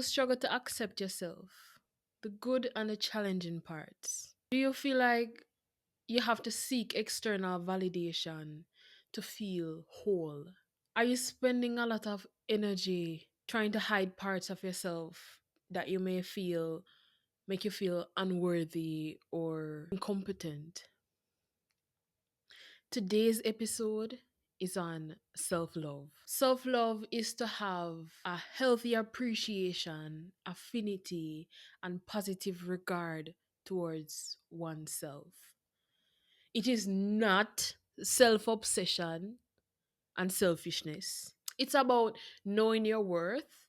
struggle to accept yourself? The good and the challenging parts. Do you feel like you have to seek external validation to feel whole? Are you spending a lot of energy trying to hide parts of yourself that you may feel make you feel unworthy or incompetent? Today's episode is on self love. Self love is to have a healthy appreciation, affinity, and positive regard towards oneself. It is not self obsession and selfishness. It's about knowing your worth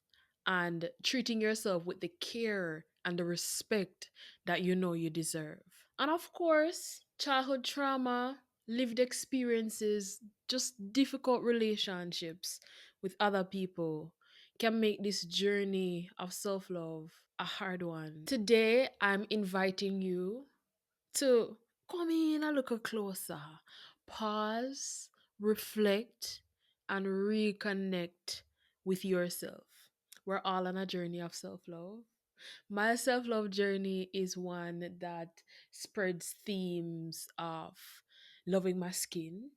and treating yourself with the care and the respect that you know you deserve. And of course, childhood trauma, lived experiences, just difficult relationships with other people can make this journey of self love a hard one. Today, I'm inviting you to come in a little closer, pause, reflect, and reconnect with yourself. We're all on a journey of self love. My self love journey is one that spreads themes of loving my skin,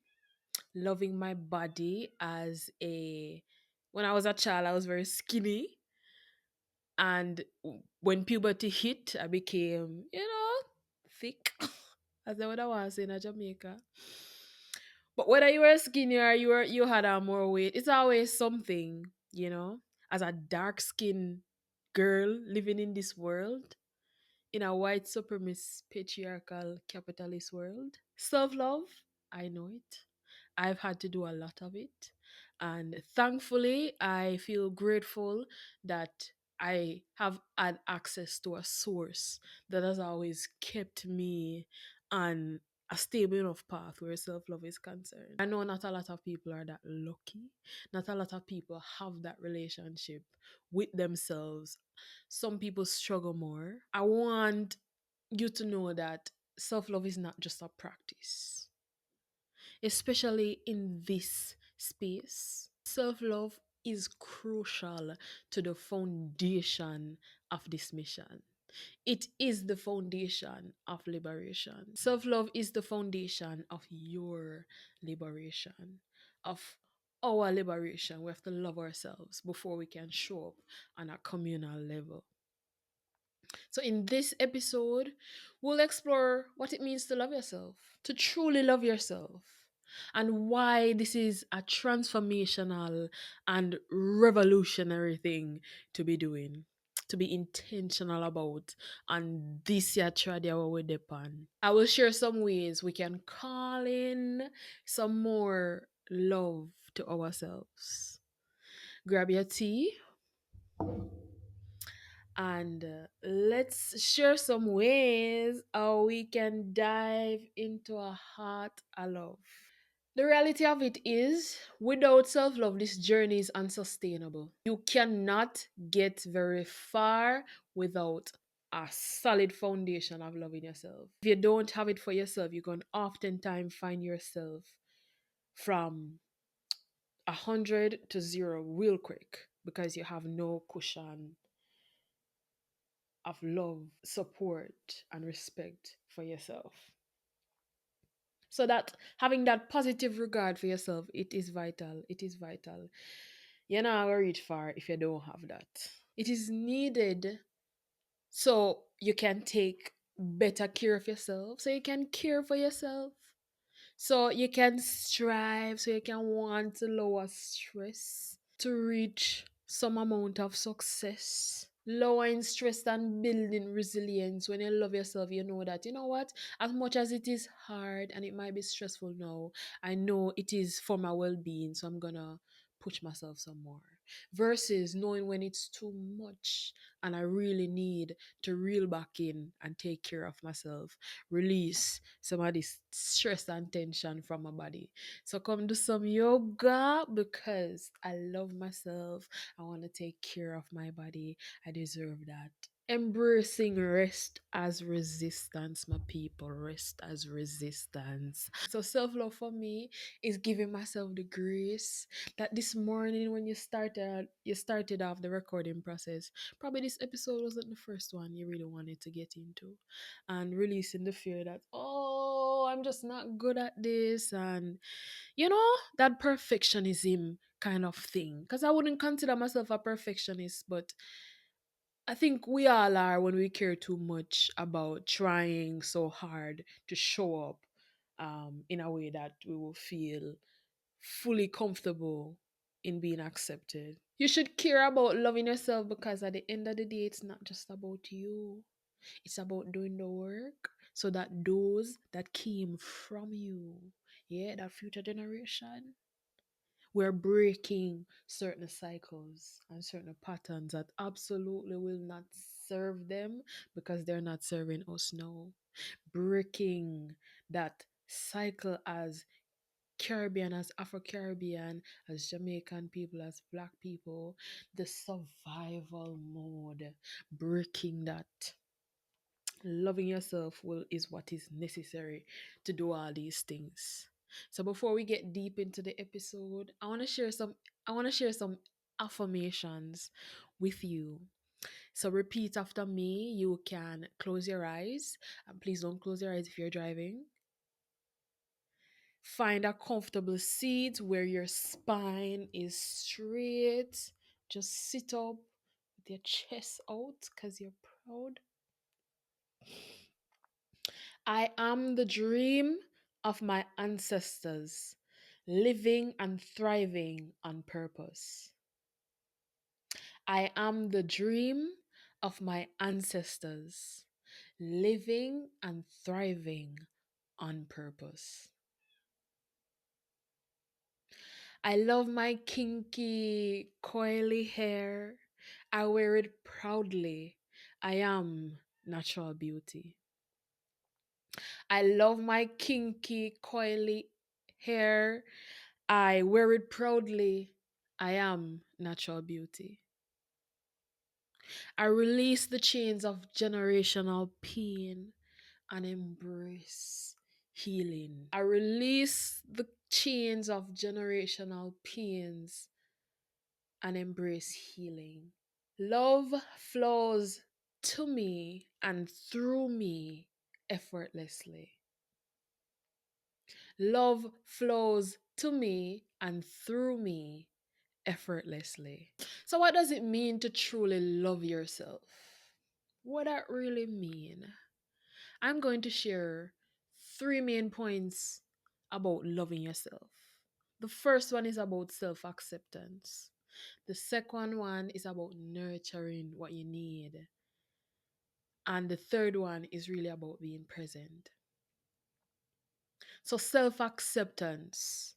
loving my body as a. When I was a child, I was very skinny. And when puberty hit, I became, thick, as I would have was in Jamaica. But whether you were skinny or you had a more weight, it's always something, As a dark skinned girl living in this world, in a white supremacist patriarchal capitalist world, self love, I know it. I've had to do a lot of it. And thankfully, I feel grateful that I have had access to a source that has always kept me on a stable enough path where self love is concerned. I know not a lot of people are that lucky. Not a lot of people have that relationship with themselves. Some people struggle more. I want you to know that self love is not just a practice, especially in this space. Self love is crucial to the foundation of this mission. It is the foundation of liberation. Self love is the foundation of your liberation, of our liberation. We have to love ourselves before we can show up on a communal level. So, in this episode, we'll explore what it means to love yourself, to truly love yourself, and why this is a transformational and revolutionary thing to be doing, to be intentional about, and this year tradia we depend. I will share some ways we can call in some more love to ourselves. Grab your tea and let's share some ways how we can dive into a heart of love. The reality of it is, without self love, this journey is unsustainable. You cannot get very far without a solid foundation of loving yourself. If you don't have it for yourself, you can oftentimes find yourself from 100 to zero real quick because you have no cushion of love, support, and respect for yourself. So that having that positive regard for yourself, it is vital. It is vital. You're not gonna reach far if you don't have that. It is needed so you can take better care of yourself, so you can care for yourself, so you can strive, so you can want to lower stress, to reach some amount of success. Lowering stress and building resilience. When you love yourself, you know that, you know what, as much as it is hard and it might be stressful now, I know it is for my well-being, so I'm gonna push myself some more. Versus knowing when it's too much and I really need to reel back in and take care of myself, release some of this stress and tension from my body. So come do some yoga because I love myself. I want to take care of my body. I deserve that. Embracing rest as resistance, my people. Rest as resistance. So self-love for me is giving myself the grace that this morning when you started off the recording process, probably this episode wasn't the first one you really wanted to get into. And releasing the fear that, oh, I'm just not good at this, and that perfectionism kind of thing. Because I wouldn't consider myself a perfectionist, but I think we all are when we care too much about trying so hard to show up in a way that we will feel fully comfortable in being accepted. You should care about loving yourself because at the end of the day, it's not just about you, it's about doing the work so that those that came from you, yeah, that future generation, we're breaking certain cycles and certain patterns that absolutely will not serve them because they're not serving us now. Breaking that cycle as Caribbean, as Afro Caribbean, as Jamaican people, as Black people, the survival mode, breaking that. Loving yourself will is what is necessary to do all these things. So before we get deep into the episode, I want to share some affirmations with you. So repeat after me. You can close your eyes, and please don't close your eyes if you're driving. Find a comfortable seat where your spine is straight. Just sit up with your chest out because you're proud. I am the dream of my ancestors, living and thriving on purpose. I am the dream of my ancestors, living and thriving on purpose. I love my kinky, coily hair. I wear it proudly. I am natural beauty. I love my kinky, coily hair. I wear it proudly. I am natural beauty. I release the chains of generational pain and embrace healing. I release the chains of generational pains and embrace healing. Love flows to me and through me effortlessly. Love flows to me and through me effortlessly. So, what does it mean to truly love yourself? What that really mean? I'm going to share three main points about loving yourself. The first one is about self acceptance. The second one is about nurturing what you need. And the third one is really about being present. So, self acceptance.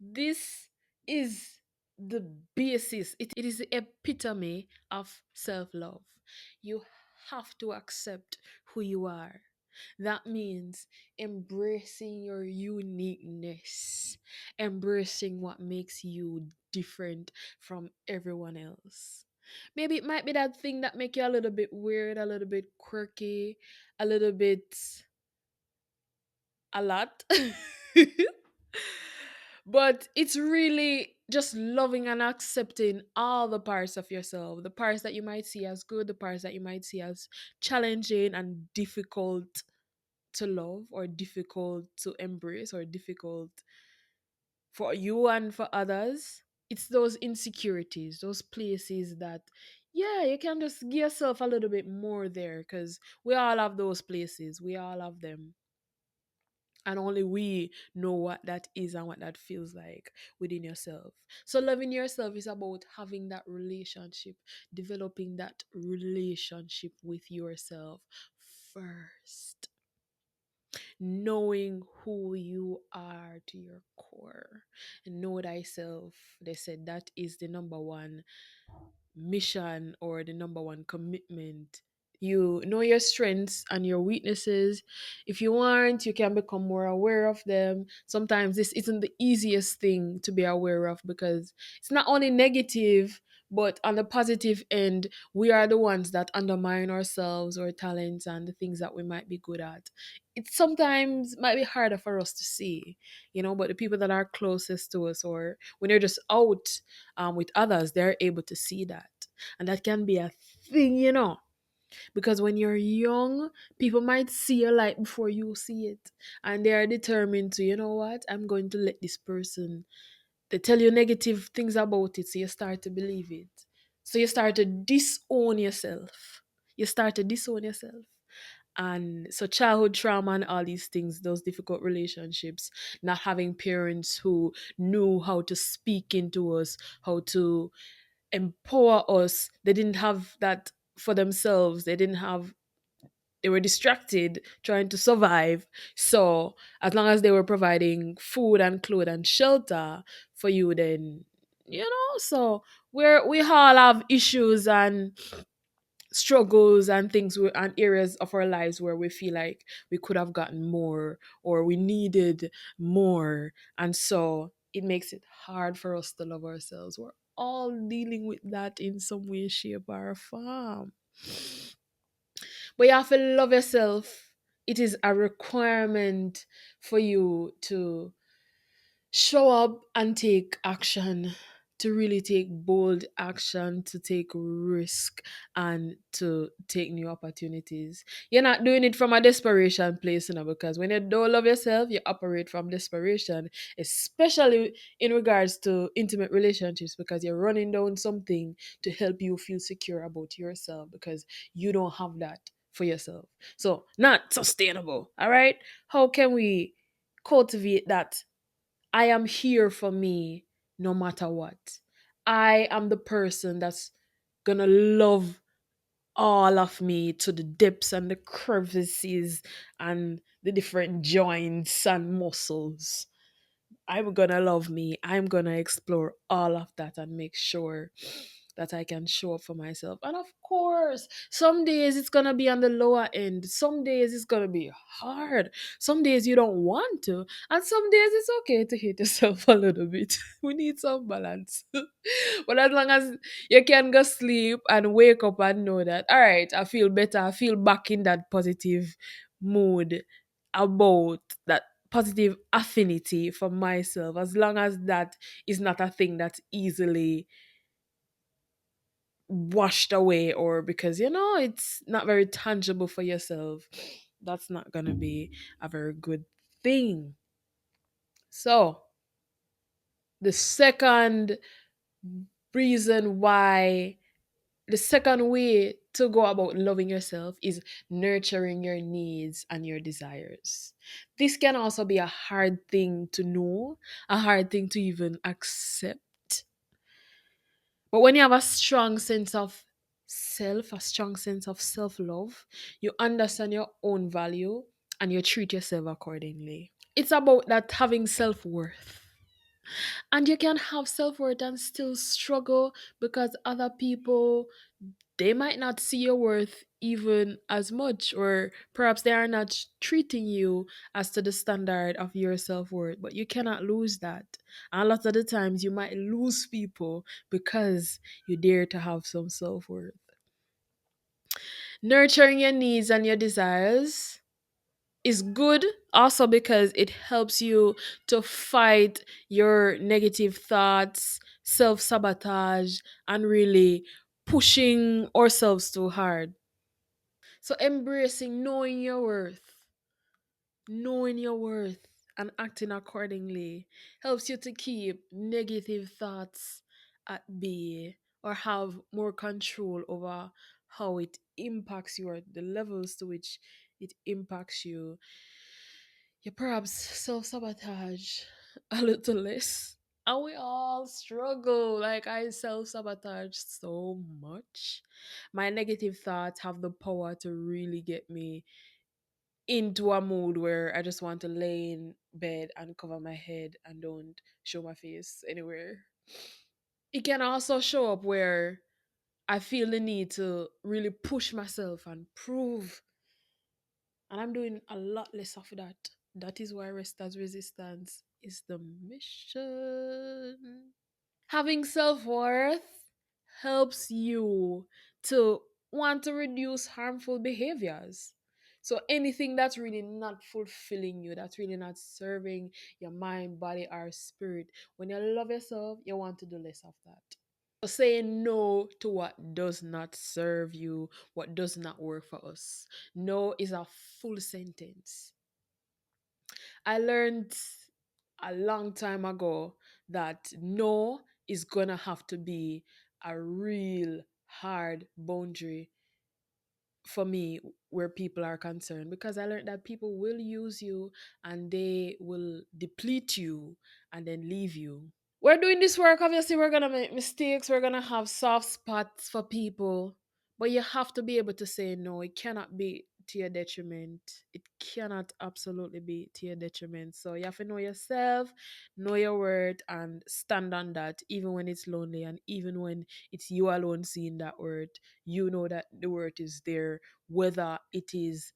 This is the basis, it is the epitome of self love. You have to accept who you are. That means embracing your uniqueness, embracing what makes you different from everyone else. Maybe it might be that thing that make you a little bit weird, a little bit quirky, a little bit a lot. But it's really just loving and accepting all the parts of yourself, the parts that you might see as good, the parts that you might see as challenging and difficult to love, or difficult to embrace, or difficult for you and for others. It's those insecurities, those places that, yeah, you can just give yourself a little bit more there, because we all have those places, we all have them, and only we know what that is and what that feels like within yourself. So loving yourself is about having that relationship, developing that relationship with yourself first, knowing who you are to your core. Know thyself, they said, that is the number one mission or the number one commitment. You know your strengths and your weaknesses. If you want, you can become more aware of them. Sometimes this isn't the easiest thing to be aware of because it's not only negative, But on the positive end, we are the ones that undermine ourselves, our talents, and the things that we might be good at. It sometimes might be harder for us to see, but the people that are closest to us, or when they're just out with others, they're able to see that. And that can be a thing. Because when you're young, people might see your light before you see it. And they are determined to, you know what, I'm going to let this person, they tell you negative things about it. So you start to believe it. So you start to disown yourself. You start to disown yourself. And so childhood trauma and all these things, those difficult relationships, not having parents who knew how to speak into us, how to empower us. They didn't have that for themselves. They were distracted trying to survive. So as long as they were providing food and clothes and shelter for you, then so we all have issues and struggles and things and areas of our lives where we feel like we could have gotten more or we needed more. And so it makes it hard for us to love ourselves. We're all dealing with that in some way, shape, or form. But you have to love yourself. It is a requirement for you to show up and take action, to really take bold action, to take risk, and to take new opportunities. You're not doing it from a desperation place, because when you don't love yourself, you operate from desperation, especially in regards to intimate relationships, because you're running down something to help you feel secure about yourself because you don't have that for yourself. So, not sustainable, all right? How can we cultivate that? I am here for me no matter what. I am the person that's gonna love all of me to the depths and the crevices and the different joints and muscles. I'm gonna love me. I'm gonna explore all of that and make sure that I can show up for myself. And of course, some days it's gonna be on the lower end. Some days it's gonna be hard. Some days you don't want to. And some days it's okay to hate yourself a little bit. We need some balance. But as long as you can go sleep and wake up and know that, all right, I feel better. I feel back in that positive mood about that positive affinity for myself, as long as that is not a thing that's easily washed away, or because it's not very tangible for yourself, that's not going to be a very good thing. So the second reason why the second way to go about loving yourself is nurturing your needs and your desires. This can also be a hard thing to know, a hard thing to even accept. But when you have a strong sense of self, a strong sense of self love, you understand your own value and you treat yourself accordingly. It's about that having self worth. And you can have self worth and still struggle because other people, they might not see your worth even as much, or perhaps they are not treating you as to the standard of your self-worth, but you cannot lose that. And a lot of the times you might lose people because you dare to have some self-worth. Nurturing your needs and your desires is good also because it helps you to fight your negative thoughts, self-sabotage, and really pushing ourselves too hard. So embracing knowing your worth and acting accordingly helps you to keep negative thoughts at bay or have more control over how it impacts you or the levels to which it impacts you. You perhaps self sabotage a little less. And we all struggle. Like, I self sabotage so much. My negative thoughts have the power to really get me into a mood where I just want to lay in bed and cover my head and don't show my face anywhere. It can also show up where I feel the need to really push myself and prove. And I'm doing a lot less of that. That is why rest as resistance is the mission. Having self worth helps you to want to reduce harmful behaviors. So anything that's really not fulfilling you, that's really not serving your mind, body, or spirit, when you love yourself, you want to do less of that. So saying no to what does not serve you, what does not work for us. No is a full sentence. I learned a long time ago that no is gonna have to be a real hard boundary for me where people are concerned, because I learned that people will use you and they will deplete you and then leave you. We're doing this work, obviously we're gonna make mistakes, we're gonna have soft spots for people, but you have to be able to say no. It cannot be to your detriment. It cannot absolutely be to your detriment. So you have to know yourself, know your worth, and stand on that. Even when it's lonely and even when it's you alone seeing that worth, you know that the worth is there, whether it is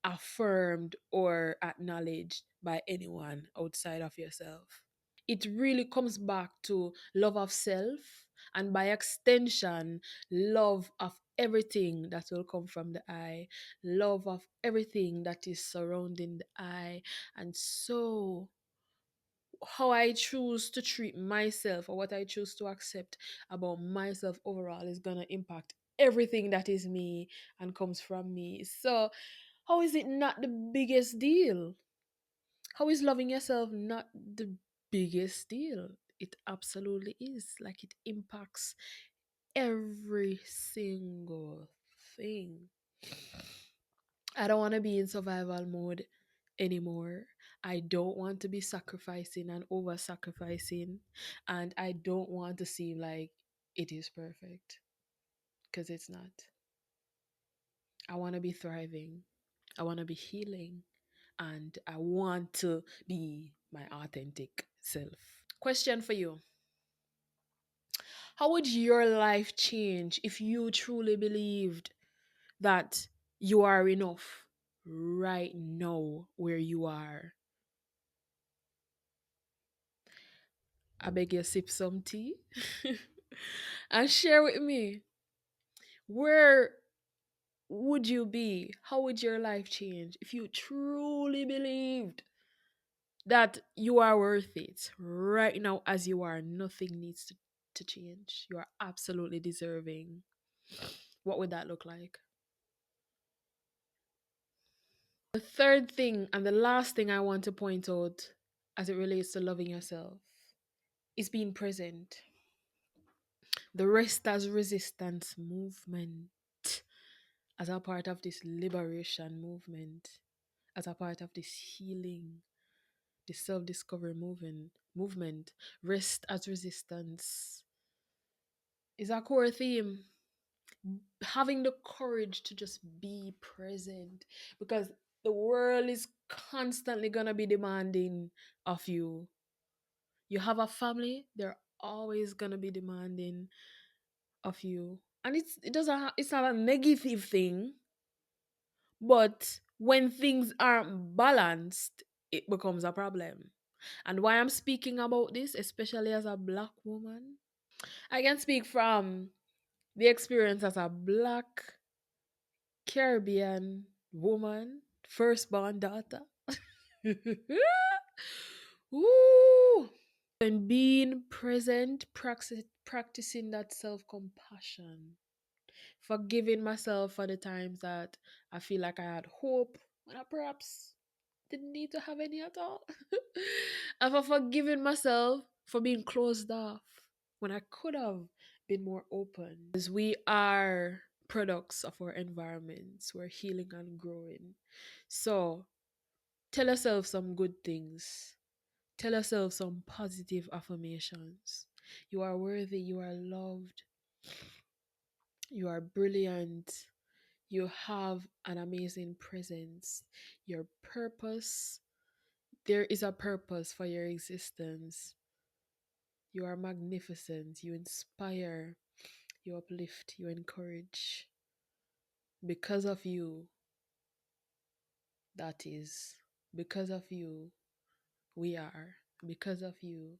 affirmed or acknowledged by anyone outside of yourself. It really comes back to love of self, and by extension, love of everything that will come from the I, love of everything that is surrounding the I. And so, how I choose to treat myself or what I choose to accept about myself overall is going to impact everything that is me and comes from me. So, how is it not the biggest deal? How is loving yourself not the biggest deal? It absolutely is. Like, it impacts every single thing. I don't want to be in survival mode anymore. I don't want to be sacrificing and over sacrificing. And I don't want to seem like it is perfect, because it's not. I want to be thriving. I want to be healing. And I want to be my authentic self. Question for you: how would your life change if you truly believed that you are enough right now where you are? I beg you, sip some tea and share with me, where would you be? How would your life change if you truly believed that you are worth it right now as you are? Nothing needs to change. You are absolutely deserving. What would that look like? The third thing and the last thing I want to point out as it relates to loving yourself is being present. The rest as resistance movement, as a part of this liberation movement, as a part of this healing, this self-discovery movement, rest as resistance is a core theme. Having the courage to just be present, because the world is constantly gonna be demanding of you. You have a family, they're always gonna be demanding of you. And it doesn't it's not a negative thing, but when things aren't balanced, it becomes a problem. And why I'm speaking about this, especially as a black woman, I can speak from the experience as a black Caribbean woman, firstborn daughter. Ooh. And being present, practicing that self compassion, forgiving myself for the times that I feel like I had hope when I perhaps didn't need to have any at all. And for forgiving myself for being closed off when I could have been more open. Because we are products of our environments, we're healing and growing. So tell yourself some good things. Tell yourself some positive affirmations. You are worthy, you are loved, you are brilliant, you have an amazing presence. Your purpose, there is a purpose for your existence. You are magnificent, you inspire, you uplift, you encourage. Because of you, that is. Because of you, we are. Because of you,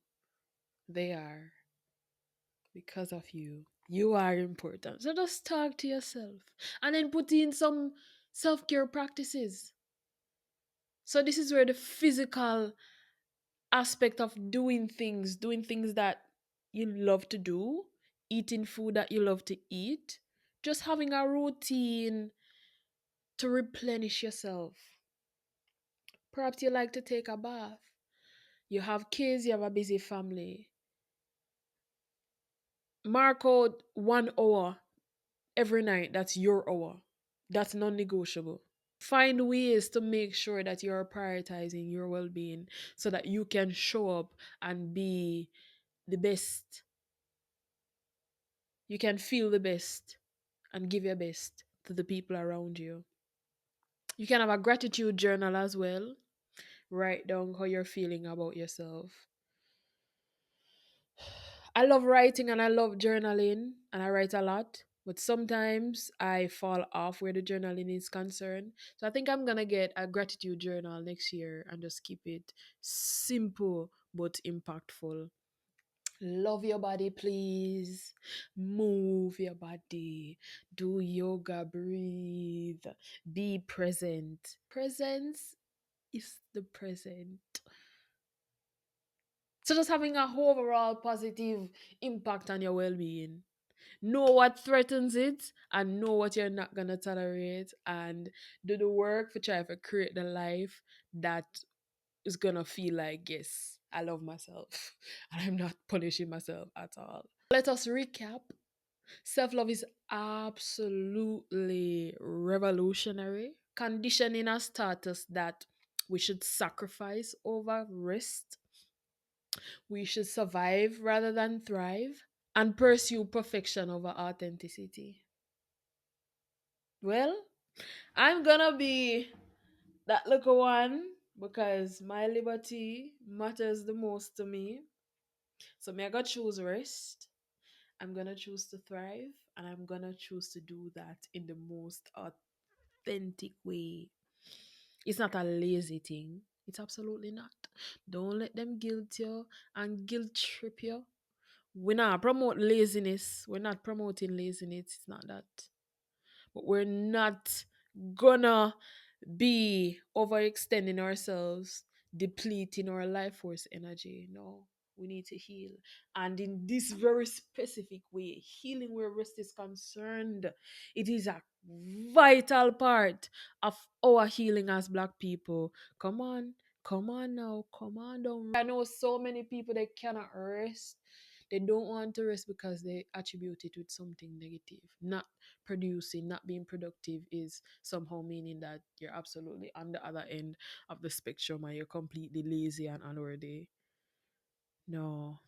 they are. Because of you, You are important. So just talk to yourself and then put in some self care practices. So this is where the physical aspect of doing things that you love to do, eating food that you love to eat, just having a routine to replenish yourself. Perhaps you like to take a bath. You have kids, you have a busy family. Mark out 1 hour every night. That's your hour. That's non negotiable. Find ways to make sure that you're prioritizing your well being so that you can show up and be the best. You can feel the best and give your best to the people around you. You can have a gratitude journal as well. Write down how you're feeling about yourself. I love writing and I love journaling and I write a lot, but sometimes I fall off where the journaling is concerned. So I think I'm gonna get a gratitude journal next year and just keep it simple but impactful. Love your body, please. Move your body. Do yoga, breathe. Be present. Presence is the present. So just having a overall positive impact on your well-being. Know what threatens it and know what you're not gonna tolerate and do the work for try to create the life that is gonna feel like yes, I love myself and I'm not punishing myself at all. Let us recap. Self-love is absolutely revolutionary. Conditioning has taught us that we should sacrifice over rest. We should survive rather than thrive and pursue perfection over authenticity. Well, I'm gonna be that little one because my liberty matters the most to me. So me I gotta choose rest. I'm gonna choose to thrive and I'm gonna choose to do that in the most authentic way. It's not a lazy thing. It's absolutely not. Don't let them guilt you and guilt trip you. We're not promote laziness. We're not promoting laziness. It's not that. But we're not gonna be overextending ourselves, depleting our life force energy. No, we need to heal. And in this very specific way, healing where rest is concerned, it is a vital part of our healing as Black people. Come on now, come on down. I know so many people that cannot rest. They don't want to rest because they attribute it with something negative. Not producing, not being productive is somehow meaning that you're absolutely on the other end of the spectrum and you're completely lazy and unworthy. No.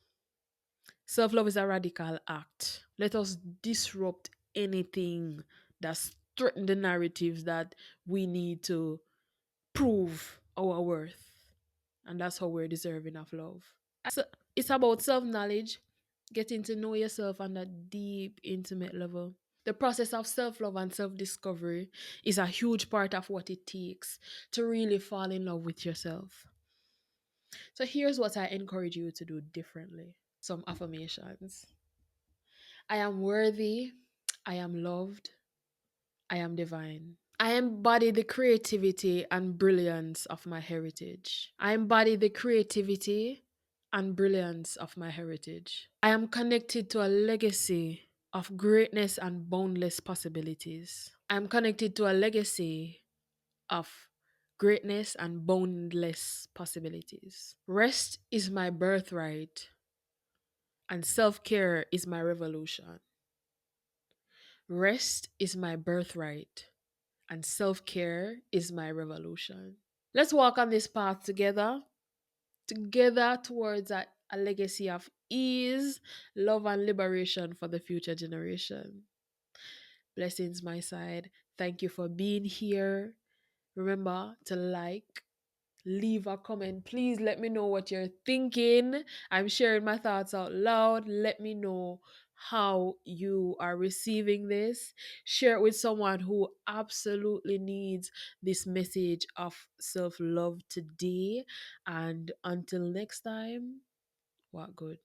Self love is a radical act. Let us disrupt anything that's threaten the narratives that we need to prove our worth. And that's how we're deserving of love. So it's about self knowledge, getting to know yourself on a deep, intimate level. The process of self love and self discovery is a huge part of what it takes to really fall in love with yourself. So, here's what I encourage you to do differently some affirmations. I am worthy, I am loved, I am divine. I embody the creativity and brilliance of my heritage. I embody the creativity and brilliance of my heritage. I am connected to a legacy of greatness and boundless possibilities. I am connected to a legacy of greatness and boundless possibilities. Rest is my birthright, and self care is my revolution. Rest is my birthright, and self care is my revolution. Let's walk on this path together towards a legacy of ease, love, and liberation for the future generation. Blessings, my side. Thank you for being here. Remember to like, leave a comment. Please let me know what you're thinking. I'm sharing my thoughts out loud. Let me know how you are receiving this. Share it with someone who absolutely needs this message of self love today. And until next time, what good.